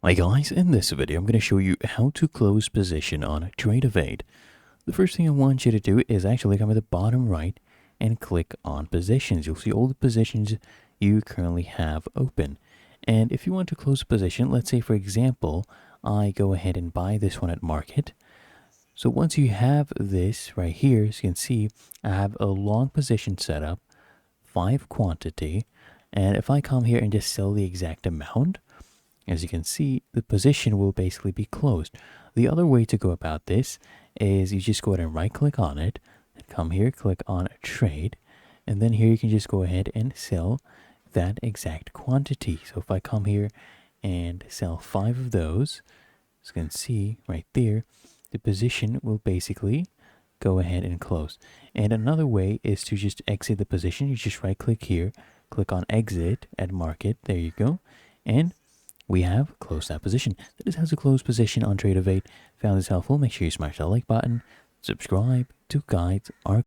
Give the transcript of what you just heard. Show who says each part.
Speaker 1: Hi guys, in this video I'm going to show you how to close position on Tradovate. The first thing I want you to do is actually come to the bottom right and click on positions. You'll see all the positions you currently have open. And if you want to close a position, let's say for example, I go ahead and buy this one at market. So once you have this right here, as you can see, I have a long position set up, 5 quantity. And if I come here and just sell the exact amount, as you can see, the position will basically be closed. The other way to go about this is you just go ahead and right click on it, and come here, click on trade, and then here you can just go ahead and sell that exact quantity. So if I come here and sell 5 of those, as you can see right there, the position will basically go ahead and close. And another way is to just exit the position. You just right click here, click on exit at market, there you go, and we have closed that position. That is how to close position on Tradovate. Found this helpful? Make sure you smash that like button, subscribe to guides our